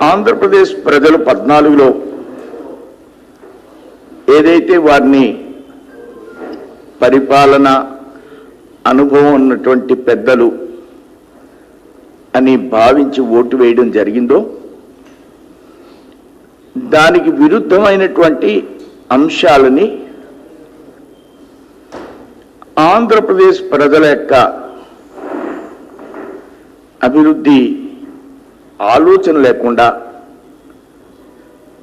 ఆంధ్రప్రదేశ్ ప్రజలు 14లో ఏదైతే వారిని పరిపాలన అనుభవం ఉన్నటువంటి పెద్దలు అని భావించి ఓటు వేయడం జరిగిందో దానికి విరుద్ధమైనటువంటి అంశాలని ఆంధ్రప్రదేశ్ ప్రజల యొక్క అభివృద్ధి ఆలోచన లేకుండా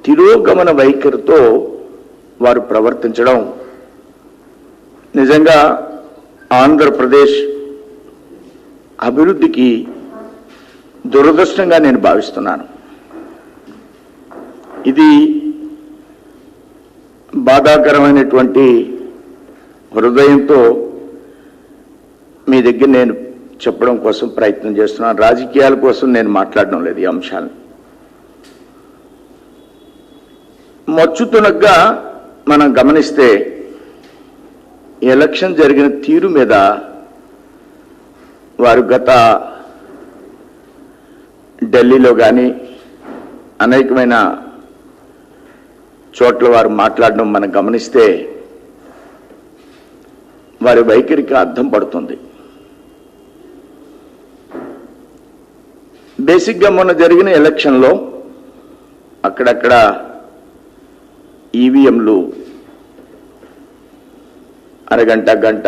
తిరోగమన వైఖరితో వారు ప్రవర్తించడం నిజంగా ఆంధ్రప్రదేశ్ అభివృద్ధికి దురదృష్టంగా నేను భావిస్తున్నాను. ఇది బాధాకరమైనటువంటి హృదయంతో మీ దగ్గర నేను చెప్పడం కోసం ప్రయత్నం చేస్తున్నాను. రాజకీయాల కోసం నేను మాట్లాడడం లేదు ఈ అంశాలను. మచ్చుతునగ్గా మనం గమనిస్తే ఎలక్షన్ జరిగిన తీరు మీద వారు గత ఢిల్లీలో కానీ అనేకమైన చోట్ల వారు మాట్లాడడం మనం గమనిస్తే వారి వైఖరికి అర్థం పడుతుంది. బేసిక్గా మొన్న జరిగిన ఎలక్షన్లో అక్కడక్కడ ఈవీఎంలు అరగంట గంట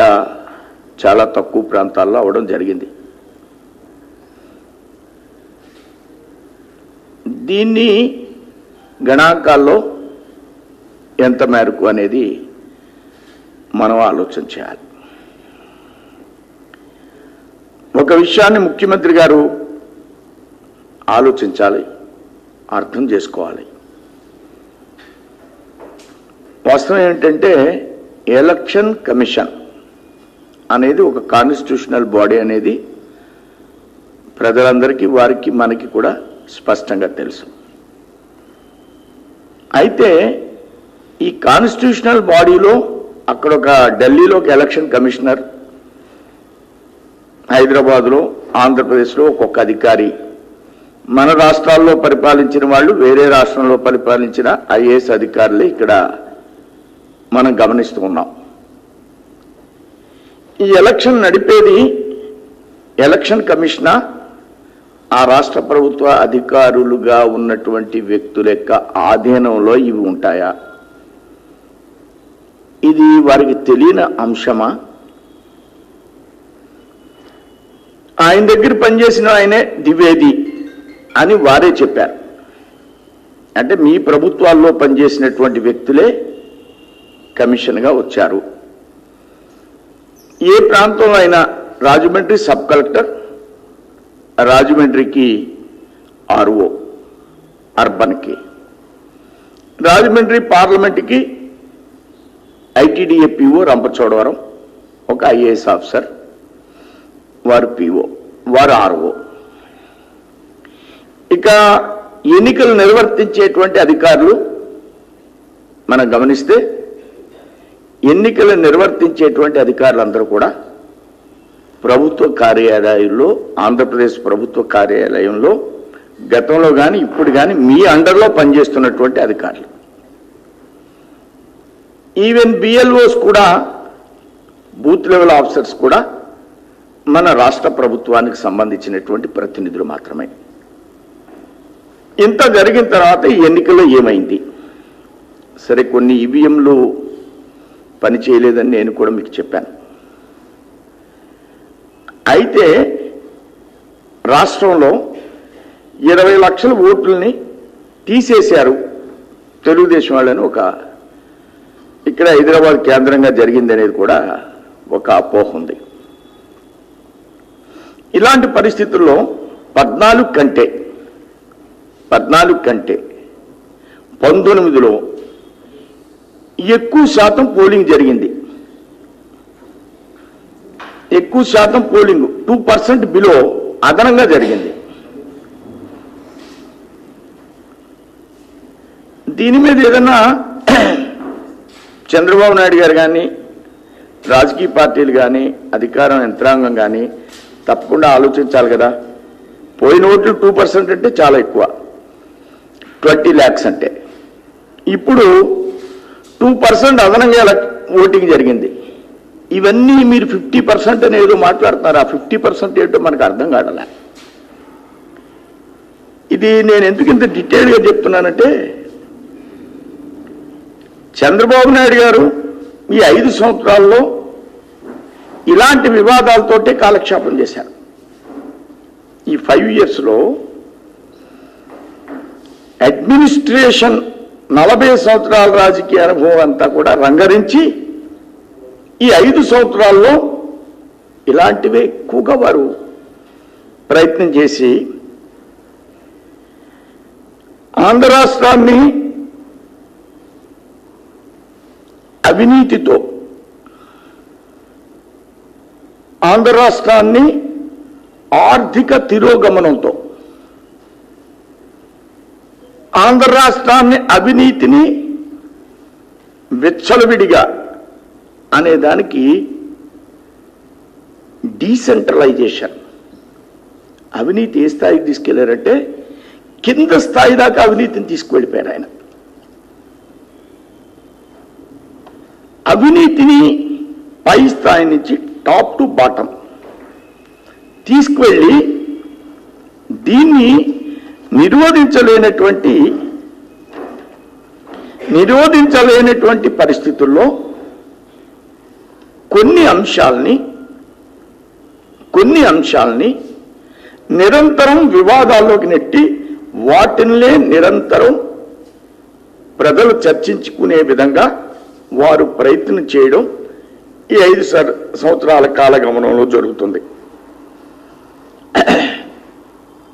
చాలా తక్కువ ప్రాంతాల్లో అవడం జరిగింది. దీన్ని గణాంకాల్లో ఎంత మేరకు అనేది మనం ఆలోచన చేయాలి. ఒక విషయాన్ని ముఖ్యమంత్రి గారు ఆలోచించాలి, అర్థం చేసుకోవాలి. వాస్తవం ఏంటంటే ఎలక్షన్ కమిషన్ అనేది ఒక కాన్స్టిట్యూషనల్ బాడీ అనేది ప్రజలందరికీ వారికి మనకి కూడా స్పష్టంగా తెలుసు. అయితే ఈ కాన్స్టిట్యూషనల్ బాడీలో అక్కడ ఒక ఢిల్లీలో ఒక ఎలక్షన్ కమిషనర్, హైదరాబాద్లో ఆంధ్రప్రదేశ్లో ఒక్కొక్క అధికారి, మన రాష్ట్రాల్లో పరిపాలించిన వాళ్ళు వేరే రాష్ట్రంలో పరిపాలించిన ఐఏఎస్ అధికారులే ఇక్కడ మనం గమనిస్తూ ఉన్నాం. ఈ ఎలక్షన్ నడిపేది ఎలక్షన్ కమిషనా, ఆ రాష్ట్ర ప్రభుత్వ అధికారులుగా ఉన్నటువంటి వ్యక్తుల యొక్క ఆధీనంలో ఇవి ఉంటాయా? ఇది వారికి తెలియని అంశమా? ఆయన దగ్గర పనిచేసిన ఆయనే ద్వివేది అని వారే చెప్పారు. అంటే మీ ప్రభుత్వాల్లో పనిచేసినటువంటి వ్యక్తులే కమిషన్గా వచ్చారు. ఏ ప్రాంతంలో అయినా రాజమండ్రి సబ్ కలెక్టర్, రాజమండ్రికి ఆర్ఓ అర్బన్కి, రాజమండ్రి పార్లమెంట్కి ఐటీడీఏ పిఓ రంపచోడవరం ఒక ఐఏఎస్ ఆఫీసర్, వారు పిఓ, వారు ఆర్ఓ. ఇక ఎన్నికలు నిర్వర్తించేటువంటి అధికారులు మనం గమనిస్తే ఎన్నికలు నిర్వర్తించేటువంటి అధికారులందరూ కూడా ప్రభుత్వ కార్యాలయాల్లో, ఆంధ్రప్రదేశ్ ప్రభుత్వ కార్యాలయంలో గతంలో కానీ ఇప్పుడు కానీ మీ అండర్లో పనిచేస్తున్నటువంటి అధికారులు. ఈవెన్ బిఎల్ఓస్ కూడా, బూత్ లెవెల్ ఆఫీసర్స్ కూడా మన రాష్ట్ర ప్రభుత్వానికి సంబంధించినటువంటి ప్రతినిధులు మాత్రమే. ఇంత జరిగిన తర్వాత ఈ ఎన్నికల్లో ఏమైంది? సరే, కొన్ని ఈవీఎంలు పనిచేయలేదని నేను కూడా మీకు చెప్పాను. అయితే రాష్ట్రంలో 20 లక్షల ఓట్లని తీసేశారు తెలుగుదేశం వాళ్ళని ఒక, ఇక్కడ హైదరాబాద్ కేంద్రంగా జరిగింది అనేది కూడా ఒక అపోహ ఉంది. ఇలాంటి పరిస్థితుల్లో 14 కంటే 19లో ఎక్కువ శాతం పోలింగ్ జరిగింది. ఎక్కువ శాతం పోలింగ్ 2% బిలో అదనంగా జరిగింది. దీని మీద ఏదన్నా చంద్రబాబు నాయుడు గారు కానీ, రాజకీయ పార్టీలు కానీ, అధికారం యంత్రాంగం కానీ తప్పకుండా ఆలోచించాలి కదా. పోయిన ఓట్లు 2% అంటే చాలా ఎక్కువ. 20 lakhs అంటే. ఇప్పుడు 2% అదనంగా ఓటింగ్ జరిగింది. ఇవన్నీ మీరు 50% అని ఏదో మాట్లాడుతున్నారు. ఆ 50% ఏంటో మనకు అర్థం కావట్లే. ఇది నేను ఎందుకు ఇంత డీటెయిల్గా చెప్తున్నానంటే, చంద్రబాబు నాయుడు గారు ఈ 5 సంవత్సరాల్లో ఇలాంటి వివాదాలతోటే కాలక్షేపం చేశారు. ఈ 5 yearsలో అడ్మినిస్ట్రేషన్ 40 సంవత్సరాల రాజకీయ అనుభవం అంతా కూడా రంగరించి ఈ 5 సంవత్సరాల్లో ఇలాంటివే ఎక్కువగా వారు ప్రయత్నం చేసి ఆంధ్ర రాష్ట్రాన్ని అవినీతితో, ఆంధ్ర రాష్ట్రాన్ని ఆర్థిక తిరోగమనంతో, ఆంధ్ర రాష్ట్రాన్ని అవినీతిని విచ్చలవిడిగా అనేదానికి డీసెంట్రలైజేషన్, అవినీతి ఏ స్థాయికి తీసుకెళ్లారంటే కింద స్థాయి దాకా అవినీతిని తీసుకువెళ్ళిపోయారు ఆయన. అవినీతిని పై స్థాయి నుంచి టాప్ టు బాటం తీసుకువెళ్ళి దీన్ని నిరోధించలేనటువంటి పరిస్థితుల్లో కొన్ని అంశాల్ని నిరంతరం వివాదాల్లోకి నెట్టి వాటినే నిరంతరం ప్రజలు చర్చించుకునే విధంగా వారు ప్రయత్నం చేయడం ఈ 5 సంవత్సరాల కాలగమనంలో జరుగుతుంది.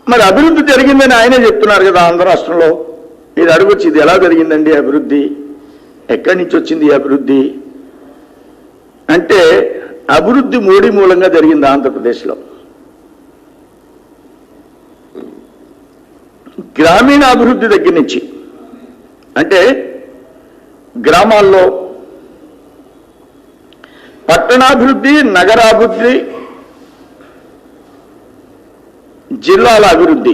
మరి అభివృద్ధి జరిగిందని ఆయనే చెప్తున్నారు కదా ఆంధ్ర రాష్ట్రంలో. మీరు అడగొచ్చు, ఇది ఎలా జరిగిందండి అభివృద్ధి, ఎక్కడి నుంచి వచ్చింది ఈ అభివృద్ధి అంటే, అభివృద్ధి మోడీ మూలంగా జరిగింది ఆంధ్రప్రదేశ్లో. గ్రామీణ అభివృద్ధి దగ్గర నుంచి, అంటే గ్రామాల్లో పట్టణాభివృద్ధి, నగరాభివృద్ధి, జిల్లాల అభివృద్ధి.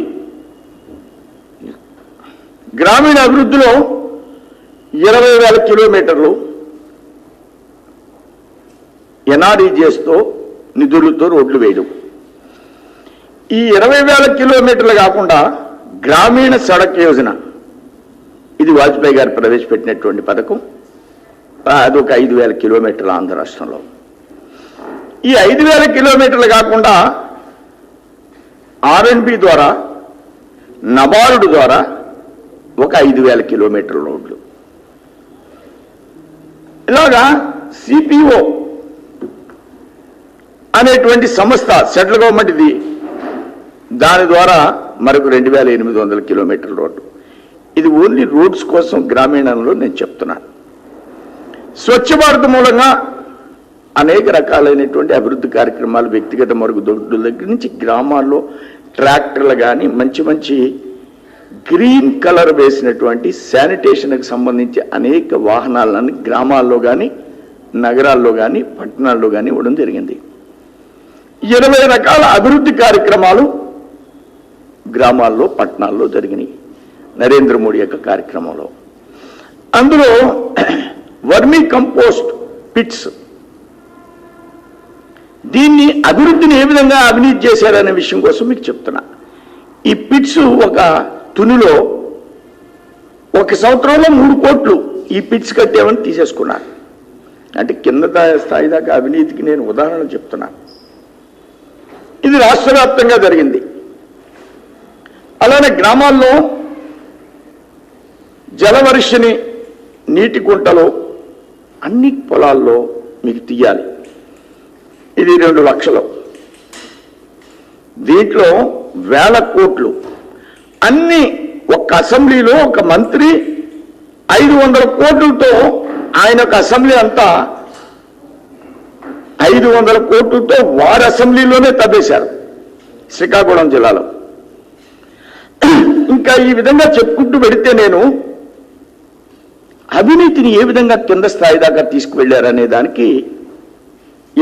గ్రామీణ అభివృద్ధిలో 20,000 కిలోమీటర్లు ఎన్ఆర్ఈజీఎస్తో నిధులతో రోడ్లు వేయడం. ఈ 20,000 కిలోమీటర్లు కాకుండా గ్రామీణ సడక్ యోజన, ఇది వాజ్పేయి గారు ప్రవేశపెట్టినటువంటి పథకం. అదొక 5,000 కిలోమీటర్ల ఆంధ్ర రాష్ట్రంలో. ఈ 5,000 కిలోమీటర్లు కాకుండా R&B ద్వారా, నబార్డు ద్వారా ఒక 5,000 కిలోమీటర్ల రోడ్లు. ఇలాగా సిపిఓ అనేటువంటి సంస్థ, సెంట్రల్ గవర్నమెంట్ ఇది, దాని ద్వారా మరొక 2,800 కిలోమీటర్ల రోడ్డు. ఇది ఓన్లీ రోడ్స్ కోసం గ్రామీణంలో నేను చెప్తున్నాను. స్వచ్ఛ భారత్ మూలంగా అనేక రకాలైనటువంటి అభివృద్ధి కార్యక్రమాలు, వ్యక్తిగత మరుగుదొడ్ల దగ్గర నుంచి గ్రామాల్లో ట్రాక్టర్లు కానీ, మంచి మంచి గ్రీన్ కలర్ వేసినటువంటి శానిటేషన్కి సంబంధించి అనేక వాహనాలను గ్రామాల్లో కానీ, నగరాల్లో కానీ, పట్టణాల్లో కానీ ఇవ్వడం జరిగింది. 20 రకాల అభివృద్ధి కార్యక్రమాలు గ్రామాల్లో, పట్టణాల్లో జరిగినాయి నరేంద్ర మోడీ యొక్క కార్యక్రమంలో. అందులో వర్మీ కంపోస్ట్ పిట్స్, దీన్ని అభివృద్ధిని ఏ విధంగా అవినీతి చేశారనే విషయం కోసం మీకు చెప్తున్నా. ఈ పిట్స్ ఒక తునిలో 1 సంవత్సరంలో 3 కోట్లు ఈ పిట్స్ కట్టేమని తీసేసుకున్నారు. అంటే కింద స్థాయి దాకా అవినీతికి నేను ఉదాహరణ చెప్తున్నా. ఇది రాష్ట్ర వ్యాప్తంగా జరిగింది. అలానే గ్రామాల్లో జలవర్షిని నీటి కుంటలు అన్ని పొలాల్లో మీకు తీయాలి. ఇది 2 లక్షలు. దీంట్లో 1,000 కోట్లు అన్ని ఒక అసెంబ్లీలో ఒక మంత్రి 500 కోట్లతో ఆయన ఒక అసెంబ్లీ అంతా 500 కోట్లతో వారి అసెంబ్లీలోనే తవ్వేశారు శ్రీకాకుళం జిల్లాలో. ఇంకా ఈ విధంగా చెప్పుకుంటూ వెడితే నేను అవినీతిని ఏ విధంగా కింద స్థాయి దాకా తీసుకువెళ్ళారనే దానికి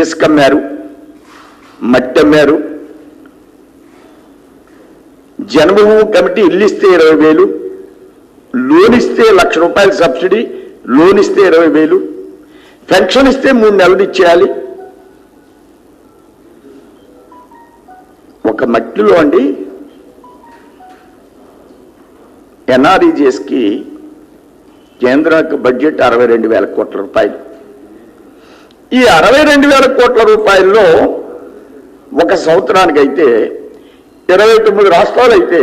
ఇసుక అమ్మారు, మట్టి అమ్మారు, జన్మభూమి కమిటీ ఇల్లు ఇస్తే 20,000, లోన్ ఇస్తే ₹1,00,000 సబ్సిడీ, లోన్ ఇస్తే 20,000, పెన్షన్ ఇస్తే 3 నెలలు ఇచ్చేయాలి. ఒక మట్టిలో అండి ఎన్ఆర్ఈజీఎస్కి కేంద్ర బడ్జెట్ 62,000 కోట్ల రూపాయలు. ఈ 62,000 కోట్ల రూపాయల్లో ఒక సంవత్సరానికి అయితే 29 రాష్ట్రాలు అయితే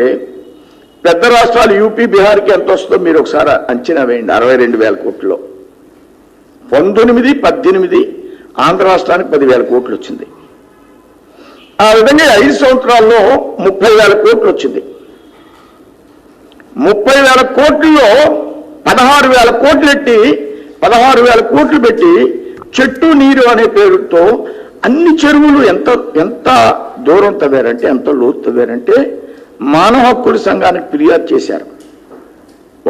పెద్ద రాష్ట్రాలు యూపీ, బీహార్కి ఎంత వస్తుందో మీరు ఒకసారి అంచనా వేయండి. 62,000 కోట్లలో 19, 18 ఆంధ్ర రాష్ట్రానికి 10,000 కోట్లు వచ్చింది. ఆ విధంగా 5 సంవత్సరాల్లో 30,000 కోట్లు వచ్చింది. 30,000 కోట్లలో 16,000 కోట్లు పెట్టి 16,000 కోట్లు పెట్టి చెట్టు నీరు అనే పేరుతో అన్ని చెరువులు ఎంత దూరం తవ్వారంటే, ఎంత లోతు తవ్వారంటే మానవ హక్కుల సంఘానికి ఫిర్యాదు చేశారు.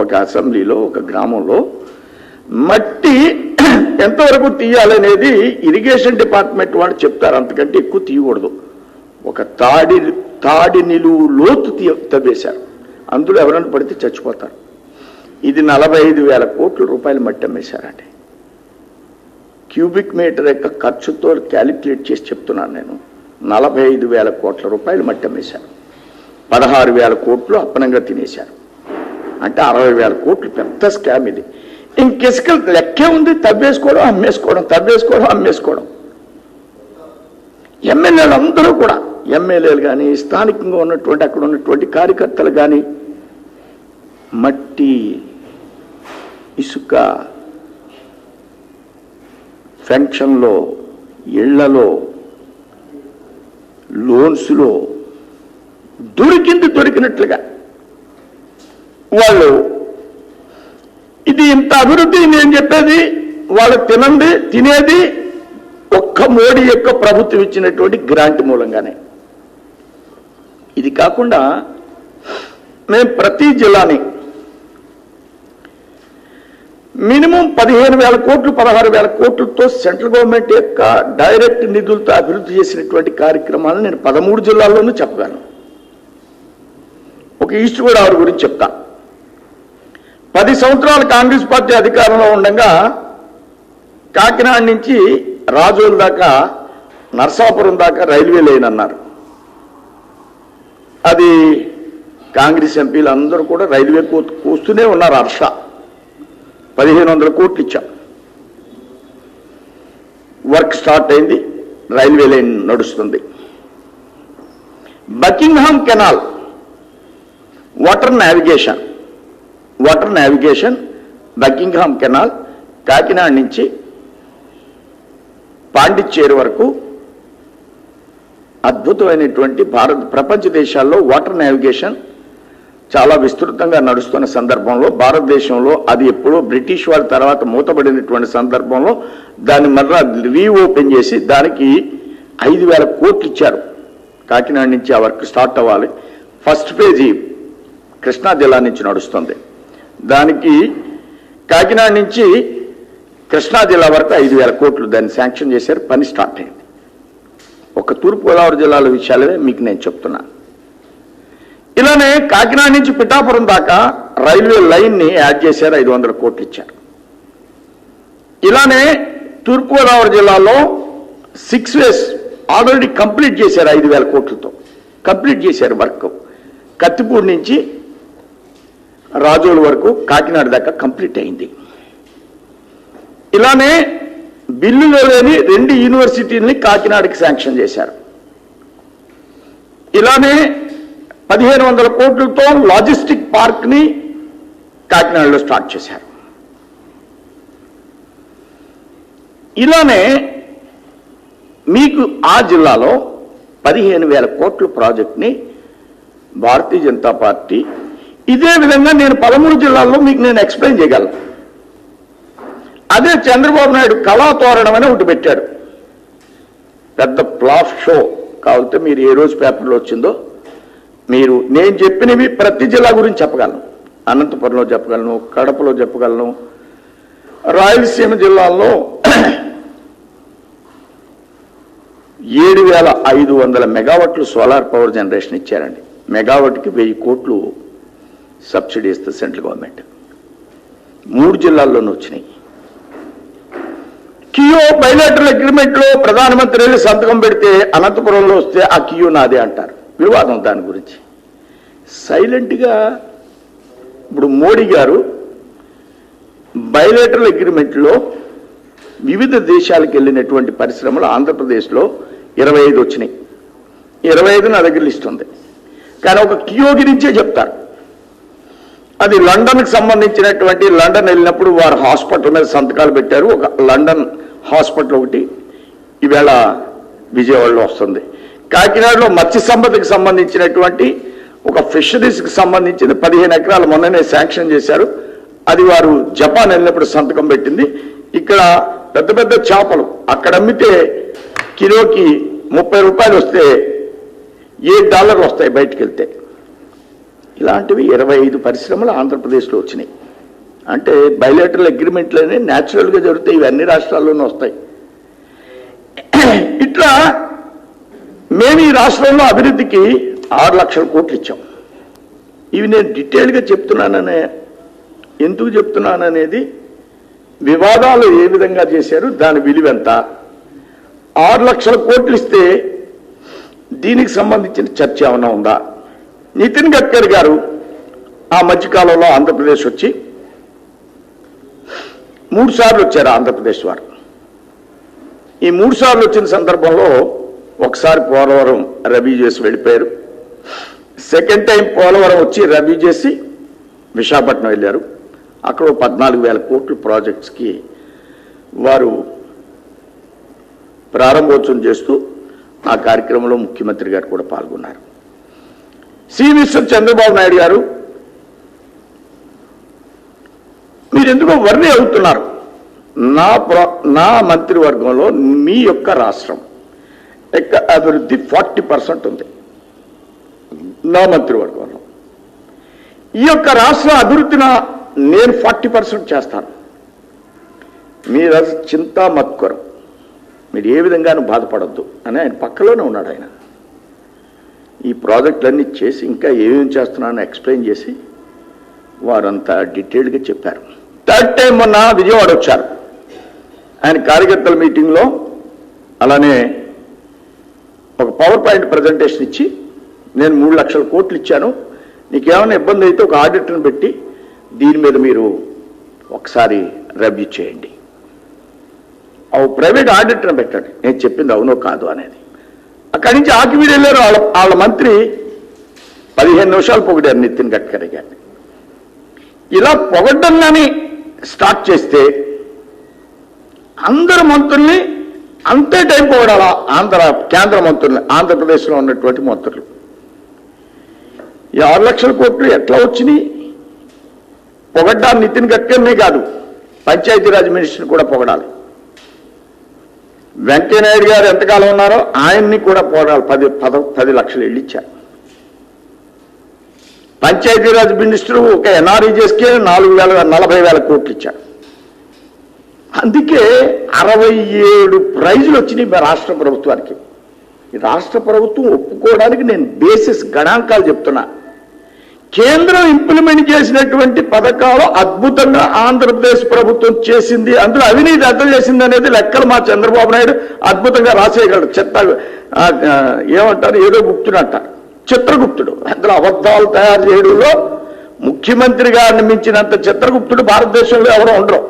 ఒక అసెంబ్లీలో, ఒక గ్రామంలో మట్టి ఎంతవరకు తీయాలనేది ఇరిగేషన్ డిపార్ట్మెంట్ వాళ్ళు చెప్తారు, అంతకంటే ఎక్కువ తీయకూడదు. ఒక తాడి నిలువు లోతు తవ్వేశారు. అందులో ఎవరైనా పడితే చచ్చిపోతారు. ఇది 45,000 కోట్ల రూపాయలు మట్టి అమ్మేశారండి. క్యూబిక్ మీటర్ యొక్క ఖర్చుతో క్యాలిక్యులేట్ చేసి చెప్తున్నాను నేను. 45,000 కోట్ల రూపాయలు మట్టి అమ్మేశారు. 16,000 కోట్లు అప్పనంగా తినేశారు. అంటే 60,000 కోట్లు పెద్ద స్కామ్ ఇది. ఇంకెసుక లెక్కే ఉంది, తవ్వేసుకోవడం, అమ్మేసుకోవడం, తవ్వేసుకోవడం, అమ్మేసుకోవడం. ఎమ్మెల్యేలు అందరూ కూడా, ఎమ్మెల్యేలు కానీ, స్థానికంగా ఉన్నటువంటి అక్కడ ఉన్నటువంటి కార్యకర్తలు కానీ మట్టి, ఇసుక, పెన్షన్లో, ఇళ్లలో, లోన్స్లో దొరికినట్లుగా వాళ్ళు ఇది ఇంత అభివృద్ధి నేను చెప్పేది వాళ్ళు తినేది ఒక్క మోడీ యొక్క ప్రభుత్వం ఇచ్చినటువంటి గ్రాంట్ మూలంగానే. ఇది కాకుండా మేము ప్రతి జిల్లాని మినిమం 15,000 కోట్లు 16,000 కోట్లతో సెంట్రల్ గవర్నమెంట్ యొక్క డైరెక్ట్ నిధులతో అభివృద్ధి చేసినటువంటి కార్యక్రమాలను నేను 13 జిల్లాల్లోనూ చెప్పగలను. ఒక ఈస్ట్ గోదావరి గురించి చెప్తా. 10 సంవత్సరాలు కాంగ్రెస్ పార్టీ అధికారంలో ఉండగా కాకినాడ నుంచి రాజోల్ దాకా, నర్సాపురం దాకా రైల్వే లైన్ అన్నారు. అది కాంగ్రెస్ ఎంపీలు అందరూ కూడా రైల్వే కూస్తూనే ఉన్నారు. హర్ష 1,500 కోట్లు ఇచ్చాం. వర్క్ స్టార్ట్ అయింది, రైల్వే లైన్ నడుస్తుంది. Buckingham canal water navigation Buckingham canal Kakinada నుంచి పాండిచ్చేరి వరకు అద్భుతమైనటువంటి ప్రపంచ దేశాల్లో వాటర్ నావిగేషన్ చాలా విస్తృతంగా నడుస్తున్న సందర్భంలో భారతదేశంలో అది ఎప్పుడో బ్రిటిష్ వారి తర్వాత మూతబడినటువంటి సందర్భంలో దాన్ని మళ్ళా రీఓపెన్ చేసి దానికి 5,000 కోట్లు ఇచ్చారు. కాకినాడ నుంచి ఆ వర్క్ స్టార్ట్ అవ్వాలి. ఫస్ట్ పేజీ కృష్ణా జిల్లా నుంచి నడుస్తుంది. దానికి కాకినాడ నుంచి కృష్ణా జిల్లా వరకు 5,000 కోట్లు దాన్ని శాంక్షన్ చేశారు. పని స్టార్ట్ అయింది. ఒక తూర్పుగోదావరి జిల్లాల విషయాలే మీకు నేను చెప్తున్నా. ఇలానే కాకినాడ నుంచి పిఠాపురం దాకా రైల్వే లైన్ని యాడ్ చేశారు, 500 కోట్లు ఇచ్చారు. ఇలానే తూర్పుగోదావరి జిల్లాలో 6 వేస్ ఆల్రెడీ కంప్లీట్ చేశారు, 5,000 కోట్లతో కంప్లీట్ చేశారు వర్క్. కత్తిపూడి నుంచి రాజోలు వరకు కాకినాడ దాకా కంప్లీట్ అయింది. ఇలానే బిల్లులో లేని 2 యూనివర్సిటీలని కాకినాడకి శాంక్షన్ చేశారు. ఇలానే 1,500 కోట్లతో లాజిస్టిక్ పార్క్ ని కాకినాడలో స్టార్ట్ చేశారు. ఇలానే మీకు ఆ జిల్లాలో 15,000 కోట్ల ప్రాజెక్ట్ని భారతీయ జనతా పార్టీ, ఇదే విధంగా నేను 13 జిల్లాల్లో మీకు నేను ఎక్స్ప్లెయిన్ చేయగలను. అదే చంద్రబాబు నాయుడు కళాతోరణం అని ఒకటి పెట్టాడు, పెద్ద ప్లాఫ్ షో. కావాలంటే మీరు ఏ రోజు పేపర్లో వచ్చిందో మీరు నేను చెప్పినవి ప్రతి జిల్లా గురించి చెప్పగలను. అనంతపురంలో చెప్పగలను, కడపలో చెప్పగలను, రాయలసీమ జిల్లాల్లో 7,500 మెగావాట్లు సోలార్ పవర్ జనరేషన్ ఇచ్చారండి. మెగావాట్కి 1,000 కోట్లు సబ్సిడీ ఇస్తుంది సెంట్రల్ గవర్నమెంట్. 3 జిల్లాల్లోనూ వచ్చినాయి. కియో బైలాటరల్ అగ్రిమెంట్లో ప్రధానమంత్రి వెళ్ళి సంతకం పెడితే అనంతపురంలో వస్తే ఆ కియో నాదే అంటారు. వివాదం దాని గురించి. సైలెంట్గా ఇప్పుడు మోడీ గారు బైలాటరల్ అగ్రిమెంట్లో వివిధ దేశాలకు వెళ్ళినటువంటి పరిశ్రమలు ఆంధ్రప్రదేశ్లో 25 వచ్చినాయి. 25 నా దగ్గర లిస్ట్ ఉంది. కానీ ఒక కియో గురించే చెప్తారు. అది లండన్కి సంబంధించినటువంటి, లండన్ వెళ్ళినప్పుడు వారు హాస్పిటల్ మీద సంతకాలు పెట్టారు. ఒక లండన్ హాస్పిటల్ ఒకటి ఈవేళ విజయవాడలో వస్తుంది. కాకినాడలో మత్స్య సంపదకి సంబంధించినటువంటి ఒక ఫిషరీస్కి సంబంధించిన 15 ఎకరాలు మొన్ననే శాంక్షన్ చేశారు. అది వారు జపాన్ వెళ్ళినప్పుడు సంతకం పెట్టింది. ఇక్కడ పెద్ద పెద్ద చేపలు అక్కడ అమ్మితే కిలోకి 30 రూపాయలు వస్తే $7 వస్తాయి బయటికి వెళ్తే. ఇలాంటివి 25 పరిశ్రమలు ఆంధ్రప్రదేశ్లో వచ్చినాయి. అంటే బైలాటరల్ అగ్రిమెంట్లనే న్యాచురల్గా జరుగుతాయి. ఇవి అన్ని రాష్ట్రాల్లోనూ వస్తాయి. ఇట్లా మేము ఈ రాష్ట్రంలో అభివృద్ధికి 6 లక్షల కోట్లు ఇచ్చాం. ఇవి నేను డీటెయిల్గా చెప్తున్నాననే, ఎందుకు చెప్తున్నాననేది, వివాదాలు ఏ విధంగా చేశారు, దాని విలువెంత. 6 లక్షల కోట్లు ఇస్తే దీనికి సంబంధించిన చర్చ ఏమైనా ఉందా? నితిన్ గడ్కరీ గారు ఆ మధ్యకాలంలో ఆంధ్రప్రదేశ్ వచ్చి 3 సార్లు వచ్చారు ఆంధ్రప్రదేశ్ వారు. ఈ 3 సార్లు వచ్చిన సందర్భంలో ఒకసారి పోలవరం రివ్యూ చేసి వెళ్ళిపోయారు. సెకండ్ టైం పోలవరం వచ్చి రివ్యూ చేసి విశాఖపట్నం వెళ్ళారు. అక్కడ 14,000 కోట్ల ప్రాజెక్ట్స్కి వారు ప్రారంభోత్సవం చేస్తూ ఆ కార్యక్రమంలో ముఖ్యమంత్రి గారు కూడా పాల్గొన్నారు. చంద్రబాబు నాయుడు గారు మీరు ఎందుకో వర్రీ అవుతున్నారు. నా మంత్రివర్గంలో మీ యొక్క రాష్ట్రం యొక్క అభివృద్ధి 40% ఉంది. నా మంత్రివర్గంలో ఈ యొక్క రాష్ట్ర అభివృద్ధిన నేను 40% చేస్తాను. మీరు చింతా మత్కరం, మీరు ఏ విధంగానూ బాధపడద్దు అని ఆయన పక్కలోనే ఉన్నాడు. ఆయన ఈ ప్రాజెక్టులన్నీ చేసి ఇంకా ఏమేమి చేస్తున్నానో ఎక్స్ప్లెయిన్ చేసి వారంతా డీటెయిల్డ్గా చెప్పారు. థర్డ్ టైం మొన్న విజయవాడ వచ్చారు. ఆయన కార్యకర్తల మీటింగ్లో అలానే ఒక పవర్ పాయింట్ ప్రజెంటేషన్ ఇచ్చి, నేను 3 లక్షల కోట్లు ఇచ్చాను, నీకేమైనా ఇబ్బంది అయితే ఒక ఆడిటర్ని పెట్టి దీని మీద మీరు ఒకసారి రివ్యూ చేయండి. ప్రైవేట్ ఆడిటర్ని పెట్టండి, నేను చెప్పింది అవునో కాదు అనేది. అక్కడి నుంచి ఆకివీడు వెళ్ళారు. వాళ్ళ మంత్రి 15 నిమిషాలు పొగిడారు నితిన్ గడ్కరీ గారిని. ఇలా పొగడ్డంగాని స్టార్ట్ చేస్తే అందరు మంత్రుల్ని అంతే టైం పొగడాలా. కేంద్ర మంత్రుల్ని, ఆంధ్రప్రదేశ్లో ఉన్నటువంటి మంత్రులు. ఈ 6 లక్షల కోట్లు ఎట్లా వచ్చినాయి? పొగడ్డాలి నితిన్ గడ్కరీనే కాదు, పంచాయతీరాజ్ మినిస్టర్ని కూడా పొగడాలి. వెంకయ్యనాయుడు గారు ఎంతకాలం ఉన్నారో ఆయన్ని కూడా పొగడాలి. 10 లక్షలు ఇచ్చారు. పంచాయతీరాజ్ మినిస్టర్ ఒక ఎన్ఆర్ఈజెస్కే 40,000 కోట్లు ఇచ్చారు. అందుకే 67 ప్రైజులు వచ్చినాయి రాష్ట్ర ప్రభుత్వానికి. ఈ రాష్ట్ర ప్రభుత్వం ఒప్పుకోవడానికి నేను బేసిస్ గణాంకాలు చెప్తున్నా. కేంద్రం ఇంప్లిమెంట్ చేసినటువంటి పథకాలు అద్భుతంగా ఆంధ్రప్రదేశ్ ప్రభుత్వం చేసింది, అందులో అవినీతి ఎంత చేసింది అనేది లెక్కలు మా చంద్రబాబు నాయుడు అద్భుతంగా రాసేయగలడు. ఏమంటారు, ఏదో గుప్తుడు అంటారు, చిత్రగుప్తుడు. అందులో అబద్ధాలు తయారు చేయడంలో ముఖ్యమంత్రి గారిని మించినంత చిత్రగుప్తుడు భారతదేశంలో ఎవరో ఉండరు.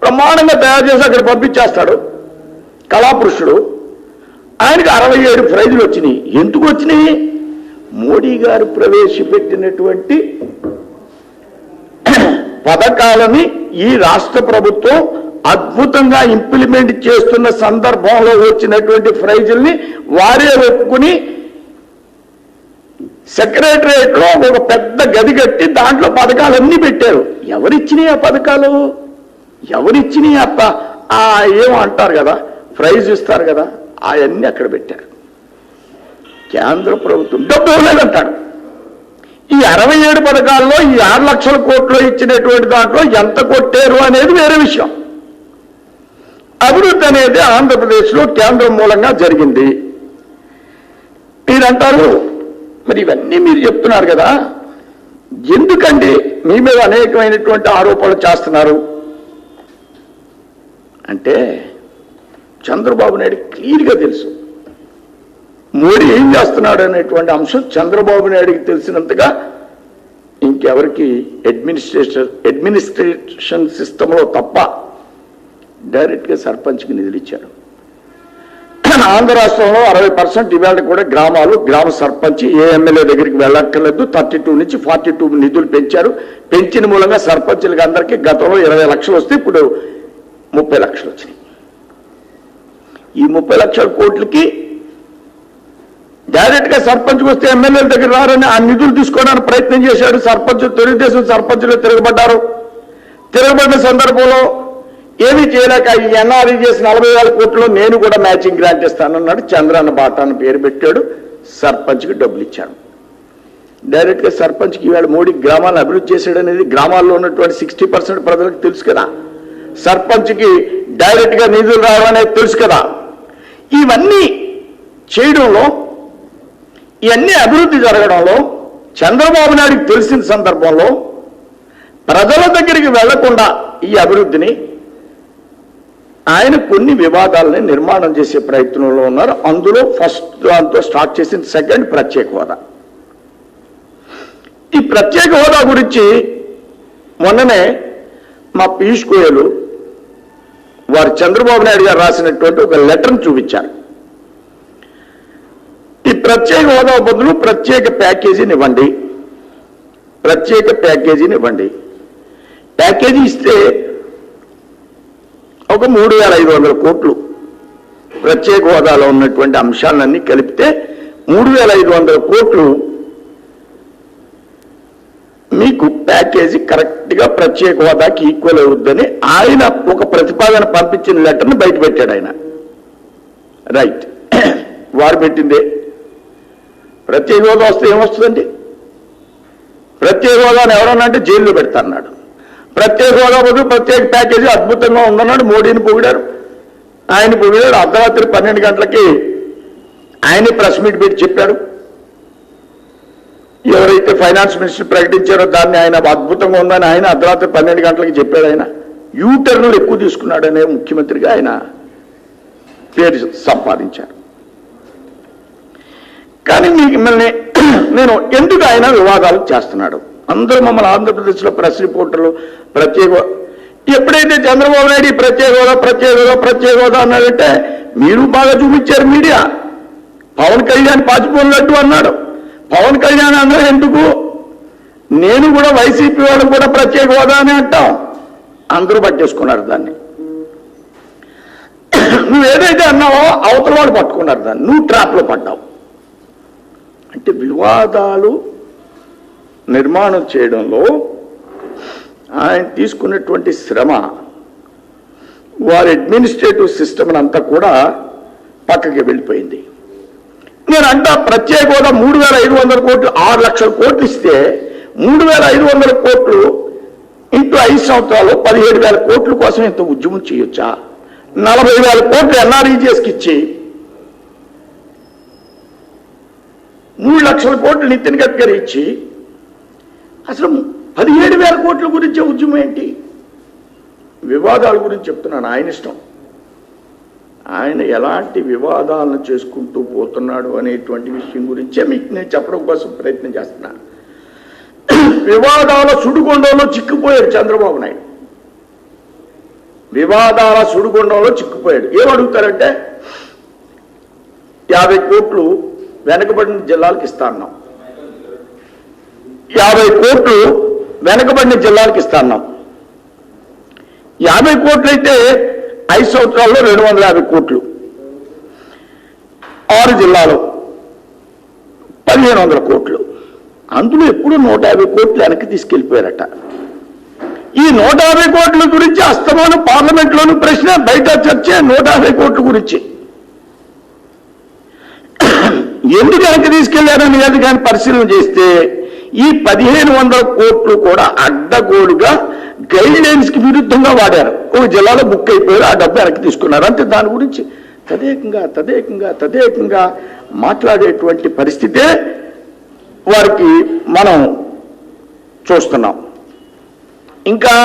ప్రమాణంగా తయారు చేసి అక్కడ పంపించేస్తాడు కళాపురుషుడు. ఆయనకి 67 ప్రైజులు వచ్చినాయి. ఎందుకు వచ్చినాయి? మోడీ గారు ప్రవేశపెట్టినటువంటి పథకాలని ఈ రాష్ట్ర ప్రభుత్వం అద్భుతంగా ఇంప్లిమెంట్ చేస్తున్న సందర్భంలో వచ్చినటువంటి ప్రైజుల్ని వారే ఒప్పుకుని సెక్రటరియట్లో ఒక పెద్ద గది కట్టి దాంట్లో పథకాలన్నీ పెట్టారు. ఎవరిచ్చినాయి ఆ పథకాలు? ఎవరిచ్చినాయి? ఏమో అంటారు కదా, ప్రైజ్ ఇస్తారు కదా, అవన్నీ అక్కడ పెట్టారు. కేంద్ర ప్రభుత్వం డబ్బు ఇవ్వలేదంటాడు. ఈ 67 పథకాల్లో ఈ 6 లక్షల కోట్లు ఇచ్చినటువంటి దాంట్లో ఎంత కొట్టారు అనేది వేరే విషయం. అభివృద్ధి అనేది ఆంధ్రప్రదేశ్లో కేంద్రం మూలంగా జరిగింది. మీరంటారు మరి ఇవన్నీ మీరు చెప్తున్నారు కదా, ఎందుకండి మీ మీద అనేకమైనటువంటి ఆరోపణలు చేస్తున్నారు అంటే చంద్రబాబు నాయుడు క్లియర్గా తెలుసు మోడీ ఏం చేస్తున్నాడు అనేటువంటి అంశం చంద్రబాబు నాయుడికి తెలిసినంతగా ఇంకెవరికి అడ్మినిస్ట్రేషన్ సిస్టంలో తప్ప డైరెక్ట్గా సర్పంచ్కి నిధులు ఇచ్చారు. ఆంధ్ర రాష్ట్రంలో 60% ఇవాళ కూడా గ్రామ సర్పంచ్ ఏ ఎమ్మెల్యే దగ్గరికి వెళ్ళక్కర్లేదు. 32 నుంచి 42 నిధులు పెంచారు. పెంచిన మూలంగా సర్పంచులకి అందరికీ గతంలో 20 లక్షలు వస్తే ఇప్పుడు 30 లక్షలు వచ్చినాయి. ఈ 30 లక్షల కోట్లకి డైరెక్ట్ గా సర్పంచ్కి వస్తే ఎమ్మెల్యేల దగ్గర రారని ఆ నిధులు తీసుకోవడానికి ప్రయత్నం చేశాడు. తెలుగుదేశం సర్పంచులు తిరగబడ్డారు. తిరగబడిన సందర్భంలో ఏమీ చేయలేక ఈ ఎన్ఆర్ఈ చేసి 40,000 కోట్లు నేను కూడా మ్యాచింగ్ గ్రాంట్ ఇస్తానన్నాడు. చంద్రన్న బాటాను పేరు పెట్టాడు. సర్పంచ్కి డబ్బులు ఇచ్చాడు. డైరెక్ట్గా సర్పంచ్కి ఈవేళ మోడీ గ్రామాలను అభివృద్ధి చేశాడు అనేది గ్రామాల్లో ఉన్నటువంటి 60% ప్రజలకు తెలుసు కదా. సర్పంచ్కి డైరెక్ట్గా నిధులు రావడం అనేది తెలుసు కదా. ఇవన్నీ చేయడంలో ఇవన్నీ అభివృద్ధి జరగడంలో చంద్రబాబు నాయుడికి తెలిసిన సందర్భంలో ప్రజల దగ్గరికి వెళ్లకుండా ఈ అభివృద్ధిని ఆయన కొన్ని వివాదాలని నిర్మాణం చేసే ప్రయత్నంలో ఉన్నారు. అందులో ఫస్ట్ దాంతో స్టార్ట్ చేసిన సెకండ్ ప్రత్యేక హోదా. ఈ ప్రత్యేక హోదా గురించి మొన్ననే మా పీయూష్ గోయల్ వారు చంద్రబాబు నాయుడు గారు రాసినటువంటి ఒక లెటర్ను చూపించారు. ఈ ప్రత్యేక హోదా బదులు ప్రత్యేక ప్యాకేజీని ఇవ్వండి, ప్రత్యేక ప్యాకేజీని ఇవ్వండి. ప్యాకేజీ ఇస్తే ఒక 3,500 కోట్లు ప్రత్యేక హోదాలో ఉన్నటువంటి అంశాలన్నీ కలిపితే 3,500 కోట్లు మీకు ప్యాకేజీ కరెక్ట్గా ప్రత్యేక హోదాకి ఈక్వల్ అవుద్దని ఆయన ఒక ప్రతిపాదన పంపించిన లెటర్ని బయట పెట్టాడు ఆయన. రైట్, వారు పెట్టిందే. ప్రత్యేక హోదా వస్తే ఏమొస్తుందండి? ప్రత్యేక హోదాని ఎవరన్నా అంటే జైల్లో పెడతారన్నాడు. ప్రత్యేక హోదా బదులు ప్రత్యేక ప్యాకేజీ అద్భుతంగా ఉందన్నాడు. మోడీని పొగిడారు, ఆయన పొగిడాడు. అర్ధరాత్రి 12 గంటలకి ఆయనే ప్రెస్ మీట్ పెట్టి చెప్పాడు. ఎవరైతే ఫైనాన్స్ మినిస్టర్ ప్రకటించారో దాన్ని ఆయన అద్భుతంగా ఉందని ఆయన అర్ధరాత్రి 12 గంటలకి చెప్పాడు. ఆయన యూటర్న్లు ఎక్కువ తీసుకున్నాడనే ముఖ్యమంత్రిగా ఆయన పేరు సంపాదించారు. కానీ మిమ్మల్ని నేను ఎందుకు ఆయన వివాదాలు చేస్తున్నాడు? అందరూ మమ్మల్ని ఆంధ్రప్రదేశ్లో ప్రెస్ రిపోర్టర్లు ప్రత్యేక ఎప్పుడైతే చంద్రబాబు నాయుడు ప్రత్యేక హోదా అన్నాడంటే మీరు బాగా చూపించారు మీడియా. పవన్ కళ్యాణ్ పాచిపోయినట్టు అన్నాడు. పవన్ కళ్యాణ్ అన్నా ఎందుకు? నేను కూడా వైసీపీ వాళ్ళు కూడా ప్రత్యేక హోదా అని అంటాం. అందరూ పట్టేసుకున్నారు దాన్ని. నువ్వు ఏదైతే అన్నావో అవతల వాళ్ళు పట్టుకున్నారు దాన్ని. నువ్వు ట్రాప్లో పడ్డావు. అంటే వివాదాలు నిర్మాణం చేయడంలో ఆయన తీసుకున్నటువంటి శ్రమ, వారి అడ్మినిస్ట్రేటివ్ సిస్టమ్ అంతా కూడా పక్కకి వెళ్ళిపోయింది. నేనంటా ప్రత్యేక హోదా 3,500 కోట్లు 6 లక్షల కోట్లు ఇస్తే 3,500 కోట్లు ఇంటూ 5 సంవత్సరాలు 17,000 కోట్ల కోసం ఇంత ఉద్యమం చేయొచ్చా? 40,000 కోట్లు ఎన్ఆర్ఈజీఎస్కి ఇచ్చి 3 లక్షల కోట్లు నితిన్ గడ్కరీ ఇచ్చి అసలు 17,000 కోట్ల గురించే ఉద్యమం ఏంటి? వివాదాల గురించి చెప్తున్నాను. ఆయన ఇష్టం. ఆయన ఎలాంటి వివాదాలను చేసుకుంటూ పోతున్నాడు అనేటువంటి విషయం గురించే మీకు నేను చెప్పడం కోసం ప్రయత్నం చేస్తున్నాను. వివాదాల సుడిగుండంలో చిక్కుపోయాడు చంద్రబాబు నాయుడు. వివాదాల సుడిగుండంలో చిక్కుపోయాడు. ఏమడుగుతారంటే 50 కోట్లు వెనకబడిన జిల్లాలకు ఇస్తా అన్నాం. 50 కోట్లు వెనకబడిన జిల్లాలకు ఇస్తా అన్నాం. 50 కోట్లు అయితే 5 సంవత్సరాల్లో 250 కోట్లు. 6 జిల్లాలో 1,500 కోట్లు. అందులో ఎప్పుడు 150 కోట్లు వెనక్కి తీసుకెళ్ళిపోయారట. ఈ 150 కోట్ల గురించి అస్తమానం పార్లమెంట్లోనూ ప్రశ్న, బయట చర్చ 150 కోట్ల గురించి. ఎందుకు వెనక్కి తీసుకెళ్లారని కానీ పరిశీలన చేస్తే ఈ 1,500 కోట్లు కూడా అడ్డగోలుగా గైడ్ లైన్స్ కి విరుద్ధంగా వాడారు. ఒక జిల్లాలో బుక్ అయిపోయారు, ఆ డబ్బు వెనక్కి తీసుకున్నారు. అంతే. దాని గురించి తదేకంగా మాట్లాడేటువంటి పరిస్థితే వారికి మనం చూస్తున్నాం. ఇంకా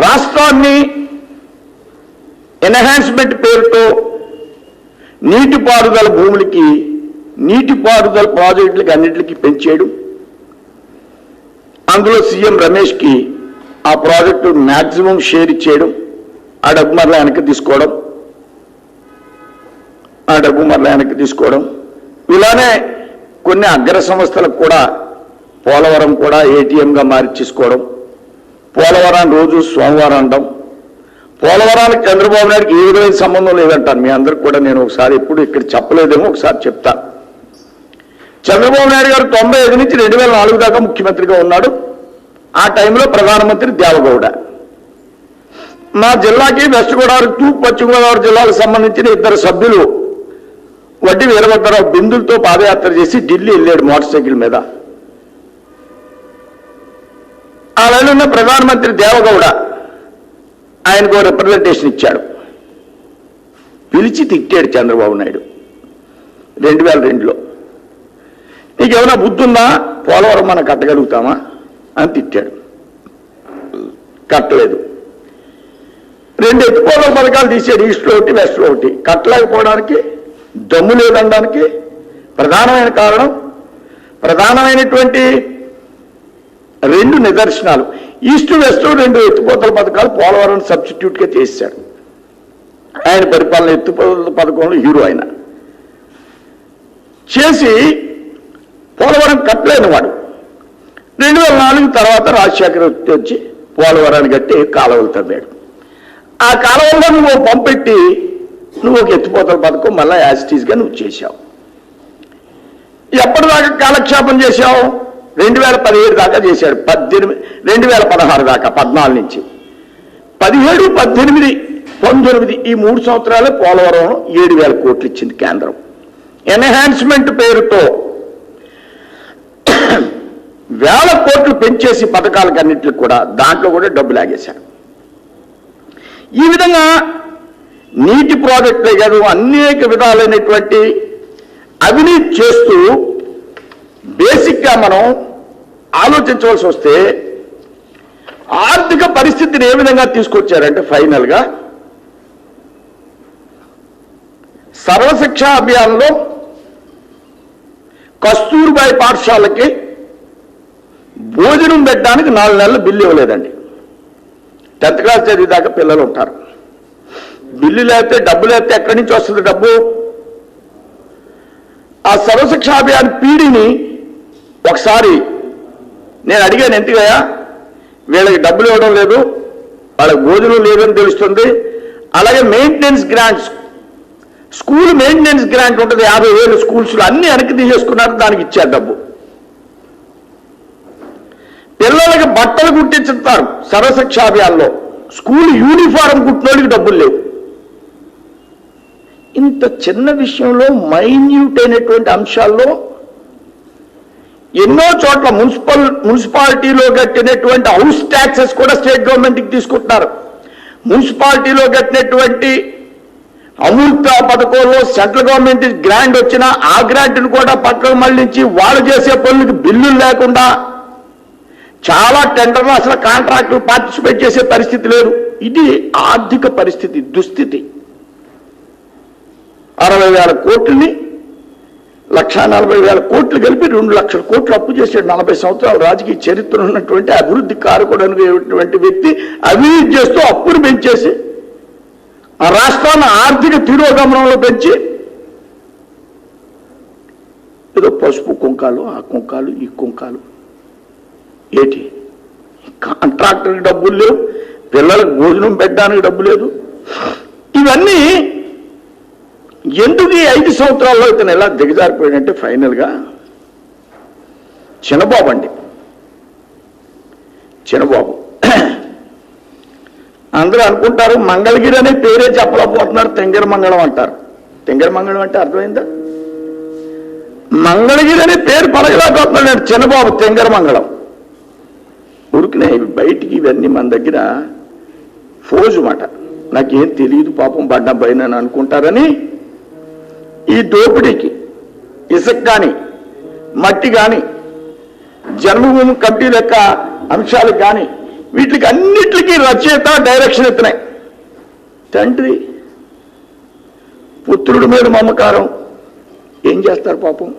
రాష్ట్రాన్ని ఎన్హాన్స్మెంట్ పేరుతో నీటిపారుదల భూములకి, నీటిపారుదల ప్రాజెక్టులకి అన్నింటికి పెంచేయడం, అందులో సీఎం రమేష్కి ఆ ప్రాజెక్టు మ్యాక్సిమం షేర్ ఇచ్చేయడం, ఆ డబ్బు మరలా వెనక్కి తీసుకోవడం, ఇలానే కొన్ని అగ్ర సంస్థలకు కూడా పోలవరం కూడా ఏటీఎంగా మార్చేసుకోవడం, పోలవరాన్ని రోజు సోమవారం అనడం, పోలవరానికి చంద్రబాబు నాయుడుకి ఏ విధమైన సంబంధం లేదంటాను. మీ అందరికి కూడా నేను ఒకసారి ఎప్పుడు ఇక్కడ చెప్పలేదేమో ఒకసారి చెప్తాను. చంద్రబాబు నాయుడు గారు 95 నుంచి 2004 దాకా ముఖ్యమంత్రిగా ఉన్నాడు. ఆ టైంలో ప్రధానమంత్రి దేవగౌడ. మా జిల్లాకి వెస్ట్ గోదావరి, తూర్పు పశ్చిమ గోదావరి జిల్లాలకు సంబంధించిన 2 సభ్యులు వడ్డీ వీరభద్రరావు బిందులతో పాదయాత్ర చేసి ఢిల్లీ వెళ్ళాడు మోటార్ సైకిల్ మీద. ఆ వేళ ప్రధానమంత్రి దేవగౌడ ఆయనకు రిప్రజెంటేషన్ ఇచ్చాడు. పిలిచి తిట్టాడు చంద్రబాబు నాయుడు 2002లో. నీకేమైనా బుద్ధి ఉందా, పోలవరం మనం కట్టగలుగుతామా అని తిట్టాడు. కట్టలేదు. 2 ఎత్తిపోతల పథకాలు తీసాడు, ఈస్ట్లో ఒకటి వెస్ట్లో ఒకటి. కట్టలేకపోవడానికి, దమ్ము లేదనడానికి ప్రధానమైన కారణం, ప్రధానమైనటువంటి 2 నిదర్శనాలు. ఈస్ట్ వెస్ట్ 2 ఎత్తిపోతల పథకాలు పోలవరం సబ్స్టిట్యూట్గా చేశాడు. ఆయన పరిపాలన ఎత్తిపోతల పథకంలో హీరో ఆయన చేసి పోలవరం కట్టలేని వాడు. 2004 తర్వాత రాజశేఖర్ వచ్చి పోలవరాన్ని కట్టి కాలువలు తవ్వాడు. ఆ కాలువల్లో నువ్వు పంపెట్టి నువ్వు ఒక ఎత్తిపోతల పథకం మళ్ళీ యాజిటీస్గా నువ్వు చేశావు. ఎప్పటిదాకా కాలక్షేపం చేశావు? 2017 దాకా చేశాడు. 2016 దాకా, 14 నుంచి 17, 18, 19 ఈ 3 సంవత్సరాలే పోలవరం 7,000 కోట్లు ఇచ్చింది కేంద్రం. ఎన్హాన్స్మెంట్ పేరుతో 1,000 కోట్లు పెంచేసి పథకాలకు అన్నింటికి కూడా దాంట్లో కూడా డబ్బు లాగేశారు. ఈ విధంగా నీటి ప్రాజెక్టులే కాదు అనేక విధాలైనటువంటి అవినీతి చేస్తూ బేసిక్గా మనం ఆలోచించవలసి వస్తే ఆర్థిక పరిస్థితిని ఏ విధంగా తీసుకొచ్చారంటే ఫైనల్గా సర్వశిక్ష అభియాన్లో కస్తూర్బాయి పాఠశాలకి భోజనం పెట్టడానికి 4 నెలలు బిల్లు ఇవ్వలేదండి. 10th క్లాస్ చదివేదాకా పిల్లలు ఉంటారు. బిల్లు లేకపోతే, డబ్బు లేకపోతే ఎక్కడి నుంచి వస్తుంది డబ్బు? ఆ సర్వశిక్ష అభియాన్ పీడీని ఒకసారి నేను అడిగాను, ఎందుకయ్యా వీళ్ళకి డబ్బులు ఇవ్వడం లేదు, వాళ్ళకి భోజనం లేదని తెలుస్తుంది. అలాగే maintenance grants, school maintenance grant ఉంటుంది 50,000 స్కూల్స్లో, అన్ని వెనక్కి తీసేసుకున్నారు, దానికి ఇచ్చారు డబ్బు. పిల్లలకి బట్టలు కుట్టించుతారు సర్వశిక్ష అభియాన్లో, స్కూల్ యూనిఫారం కుట్టినోడికి డబ్బులు లేవు. ఇంత చిన్న విషయంలో మైన్యూట్ అయినటువంటి అంశాల్లో ఎన్నో చోట్ల మున్సిపాలిటీలో కట్టినటువంటి హౌస్ ట్యాక్సెస్ కూడా స్టేట్ గవర్నమెంట్కి తీసుకుంటున్నారు. మున్సిపాలిటీలో కట్టినటువంటి అమృత పథకంలో సెంట్రల్ గవర్నమెంట్ గ్రాంట్ వచ్చినా ఆ గ్రాంట్ను కూడా పక్కకు మళ్లించి వాళ్ళు చేసే పనులకు బిల్లులు లేకుండా చాలా టెండర్లు అసలు కాంట్రాక్టులు పార్టిసిపేట్ చేసే పరిస్థితి లేదు. ఇది ఆర్థిక పరిస్థితి, దుస్థితి. 60,000 కోట్లని 1,40,000 కోట్లు కలిపి 2 లక్షల కోట్లు అప్పు చేసాడు. 40 సంవత్సరాల రాజకీయ చరిత్ర ఉన్నటువంటి అభివృద్ధి కారకుడు అనేటువంటి వ్యక్తి అవినీతి చేస్తూ అప్పును పెంచేసి ఆ రాష్ట్రాన్ని ఆర్థిక తిరోగమనంలో పెంచి ఏదో పసుపు కుంకాలు, ఆ కుంకాలు, ఈ కుంకాలు ఏటి? కాంట్రాక్టర్కి డబ్బులు లేవు, పిల్లలకు భోజనం పెట్టడానికి డబ్బు లేదు. ఇవన్నీ ఎందుకు ఈ 5 సంవత్సరాల్లో ఇతను ఎలా దిగజారిపోయాడంటే ఫైనల్గా చిన్నబాబు అండి. చిన్నబాబు అందరూ అనుకుంటారు మంగళగిరి అనే పేరే చెప్పలేకపోతున్నారు, తెంగర మంగళం అంటారు. తెంగర మంగళం అంటే అర్థమైందా? మంగళగిరి అనే పేరు పలకలేకపోతున్నాడు చిన్నబాబు. తెంగర మంగళం ఉరికినే బయటికి ఇవన్నీ మన దగ్గర ఫోజు మాట. నాకేం తెలియదు పాపం పడ్డా పైన అనుకుంటారని ఈ దోపిడీకి ఇసుక కానీ, మట్టి కానీ, జన్మభూమి కమిటీ యొక్క అంశాలు కానీ వీటికి అన్నిటికీ రచయిత డైరెక్షన్ ఎత్తున్నాయి. తండ్రి పుత్రుడి మీద మమకారం ఏం చేస్తారు పాపం.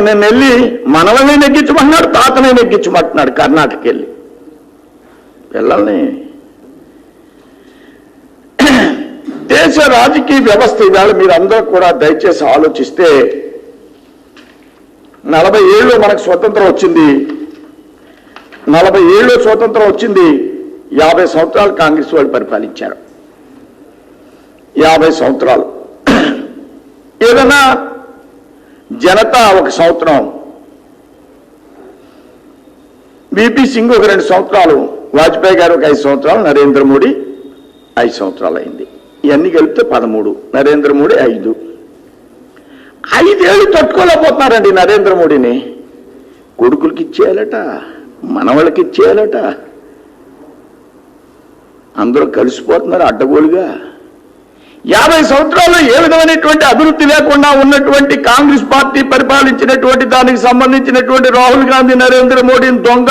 నేను వెళ్ళి మనవనే నెగ్గించమంటున్నాడు, తాతనే నెగ్గించమంటున్నాడు కర్ణాటక వెళ్ళి పిల్లల్ని. దేశ రాజకీయ వ్యవస్థ ఇవాళ మీరందరూ కూడా దయచేసి ఆలోచిస్తే 47లో మనకు స్వతంత్రం వచ్చింది, 47లో స్వతంత్రం వచ్చింది, 50 సంవత్సరాలు కాంగ్రెస్ వాళ్ళు పరిపాలించారు. 50 సంవత్సరాలు. ఏదైనా జనతా ఒక సంవత్సరం, బీపీ సింగ్ ఒక 2 సంవత్సరాలు, వాజ్పేయి గారు ఒక 5 సంవత్సరాలు, నరేంద్ర మోడీ 5 సంవత్సరాలు అయింది. ఇవన్నీ కలిపితే 13, నరేంద్ర మోడీ 5. 5 ఏళ్ళు తట్టుకోలేకపోతున్నారండి నరేంద్ర మోడీని. కొడుకులకి ఇచ్చేయాలట, మనవాళ్ళకి ఇచ్చేయాలట, అందరూ కలిసిపోతున్నారు అడ్డగోలుగా. 50 సంవత్సరాల్లో ఏ విధమైనటువంటి అభివృద్ధి లేకుండా ఉన్నటువంటి కాంగ్రెస్ పార్టీ పరిపాలించినటువంటి దానికి సంబంధించినటువంటి రాహుల్ గాంధీ, నరేంద్ర మోడీని దొంగ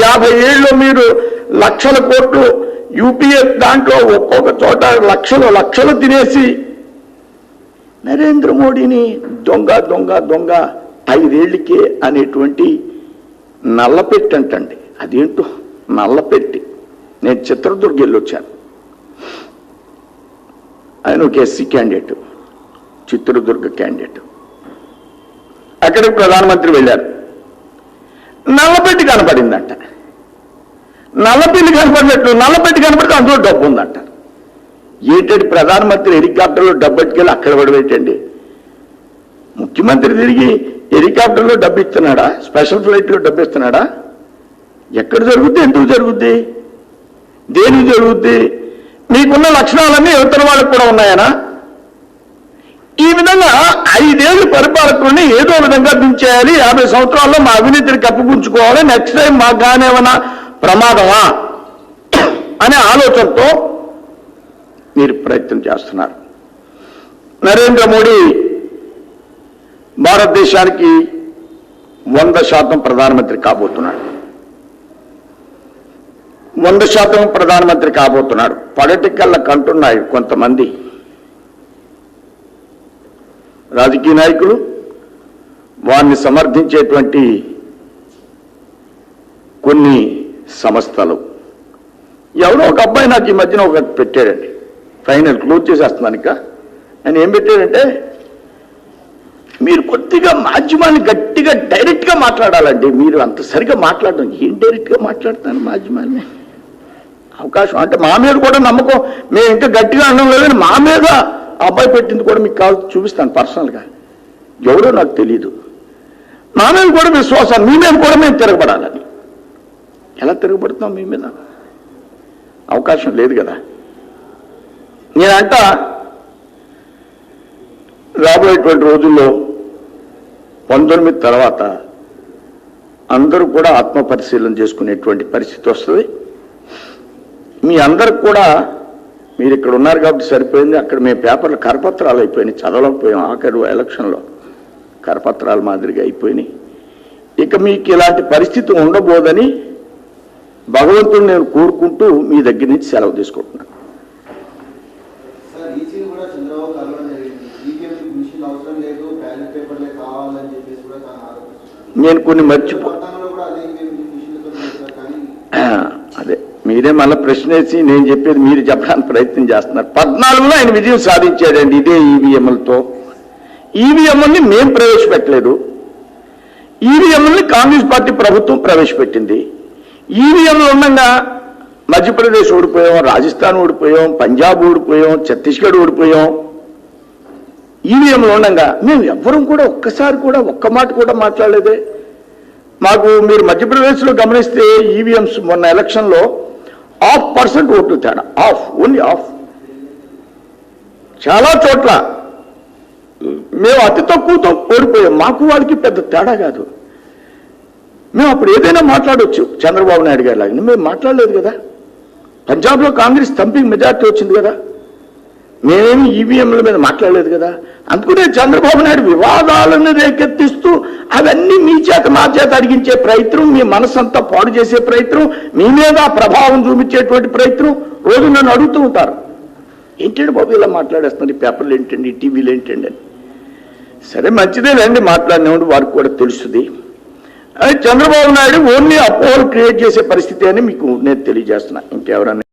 50 ఏళ్ళు మీరు లక్షల కోట్లు యూపీఏ దాంట్లో ఒక్కొక్క చోట లక్షలు తినేసి నరేంద్ర మోడీని దొంగ దొంగ దొంగ 5 ఏళ్ళకే అనేటువంటి నల్లపెట్టి అంటండి. అదేంటో నల్లపెట్టి. నేను చిత్రదుర్గ వెళ్ళొచ్చాను. ఆయన ఒక ఎస్సీ క్యాండిడేట్, చిత్రదుర్గ క్యాండిడేట్. అక్కడికి ప్రధానమంత్రి వెళ్ళారు. నల్లపెట్టి కనపడిందంట. నల్లపెట్టి కనపడినట్లు నల్లపెట్టి కనపడితే అందులో డబ్బు ఉందంట. ఏంటంటే ప్రధానమంత్రి హెలికాప్టర్లో డబ్బు పట్టుకెళ్ళి అక్కడ పడబెట్టండి. ముఖ్యమంత్రి తిరిగి హెలికాప్టర్లో డబ్బు ఇస్తున్నాడా? స్పెషల్ ఫ్లైట్లో డబ్బు ఇస్తున్నాడా? ఎక్కడ జరుగుద్ది? ఎందుకు జరుగుద్ది? దేనికి జరుగుద్ది? మీకున్న లక్షణాలన్నీ ఇతర వాళ్ళకు కూడా ఉన్నాయనా? ఈ విధంగా 5 ఏళ్ళు పరిపాలకుల్ని ఏదో విధంగా దించేయాలి, 50 సంవత్సరాల్లో మా అవినీతిని కప్పిపుంచుకోవాలి, నెక్స్ట్ టైం మాకు కానేమన్నా ప్రమాదమా అనే ఆలోచనతో మీరు ప్రయత్నం చేస్తున్నారు. నరేంద్ర మోడీ భారతదేశానికి 100% ప్రధానమంత్రి కాబోతున్నాడు. 100% ప్రధానమంత్రి కాబోతున్నాడు. పొలిటికల్లకు అంటున్నాయి కొంతమంది రాజకీయ నాయకులు, వారిని సమర్థించేటువంటి కొన్ని సంస్థలు. ఎవరో ఒక అబ్బాయి నాకు ఈ మధ్యన ఒక పెట్టాడండి, ఫైనల్ క్లోజ్ చేసేస్తున్నాను. ఇంకా ఆయన ఏం పెట్టాడంటే, మీరు కొద్దిగా మాధ్యమాన్ని గట్టిగా డైరెక్ట్గా మాట్లాడాలండి. మీరు అంత సరిగా మాట్లాడడం. ఏం డైరెక్ట్గా మాట్లాడతాను మాధ్యమాన్ని? అవకాశం అంటే మా మీద కూడా నమ్మకం, మేము ఇంకా గట్టిగా అనడం లేదని మా మీద అబ్బాయి పెట్టింది కూడా మీకు కావాలి చూపిస్తాను పర్సనల్గా. ఎవరో నాకు తెలీదు. మా మీద కూడా విశ్వాసాన్ని, మీ మీద కూడా మేము తిరగబడాలని. ఎలా తిరగబడుతున్నాం మీ మీద? అవకాశం లేదు కదా. నేనంట రాబోయేటువంటి రోజుల్లో 19 తర్వాత అందరూ కూడా ఆత్మపరిశీలన చేసుకునేటువంటి పరిస్థితి వస్తుంది. మీ అందరికి కూడా, మీరు ఇక్కడ ఉన్నారు కాబట్టి సరిపోయింది. అక్కడ మేము పేపర్లు కరపత్రాలు అయిపోయినాయి, చదవలేకపోయాం. ఆఖరి ఎలక్షన్లో కరపత్రాల మాదిరిగా అయిపోయినాయి. ఇక మీకు ఇలాంటి పరిస్థితి ఉండబోదని భగవంతుడు నేను కోరుకుంటూ మీ దగ్గర నుంచి సెలవు తీసుకుంటున్నాను. నేను కొన్ని అదే మీరే మళ్ళీ ప్రశ్న వేసి నేను చెప్పేది మీరు చెప్పడానికి ప్రయత్నం చేస్తున్నారు. 14లో ఆయన విజయం సాధించాడండి ఇదే ఈవీఎంలతో. ఈవీఎంని మేము ప్రవేశపెట్టలేదు, ఈవీఎంని కాంగ్రెస్ పార్టీ ప్రభుత్వం ప్రవేశపెట్టింది. ఈవీఎంలు ఉండగా మధ్యప్రదేశ్ ఓడిపోయాం, రాజస్థాన్ ఓడిపోయాం, పంజాబ్ ఓడిపోయాం, ఛత్తీస్గఢ్ ఓడిపోయాం. ఈవీఎంలు ఉండగా మేము ఎవ్వరం కూడా ఒక్కసారి కూడా ఒక్క మాట కూడా మాట్లాడలేదే. మాకు మీరు మధ్యప్రదేశ్లో గమనిస్తే ఈవీఎంస్ మొన్న ఎలక్షన్లో 0.5% ఓట్లు తేడా, ఓన్లీ ఆఫ్. చాలా చోట్ల మేము అతి తక్కువతో ఓడిపోయాం. మాకు వాళ్ళకి పెద్ద తేడా కాదు. మేము అప్పుడు ఏదైనా మాట్లాడవచ్చు చంద్రబాబు నాయుడు గారి లాగా. మేము మాట్లాడలేదు కదా. పంజాబ్లో కాంగ్రెస్ థంపింగ్ మెజార్టీ వచ్చింది కదా. నేనేమి ఈవీఎంల మీద మాట్లాడలేదు కదా. అందుకనే చంద్రబాబు నాయుడు వివాదాలను రేకెత్తిస్తూ అవన్నీ మీ చేత మా చేత అడిగించే ప్రయత్నం, మీ మనసంతా పాడు చేసే ప్రయత్నం, మీ మీద ప్రభావం చూపించేటువంటి ప్రయత్నం రోజు నన్ను అడుగుతూ ఉంటారు. ఏంటండి బాబు ఇలా మాట్లాడేస్తున్నారు, ఈ పేపర్లు ఏంటండి, ఈ టీవీలు ఏంటండి అని. సరే మంచిదేనండి, మాట్లాడినప్పుడు వారికి కూడా తెలుస్తుంది. చంద్రబాబు నాయుడు ఓన్లీ అపోహలు క్రియేట్ చేసే పరిస్థితి అని మీకు నేను తెలియజేస్తున్నా. ఇంకెవరన్నా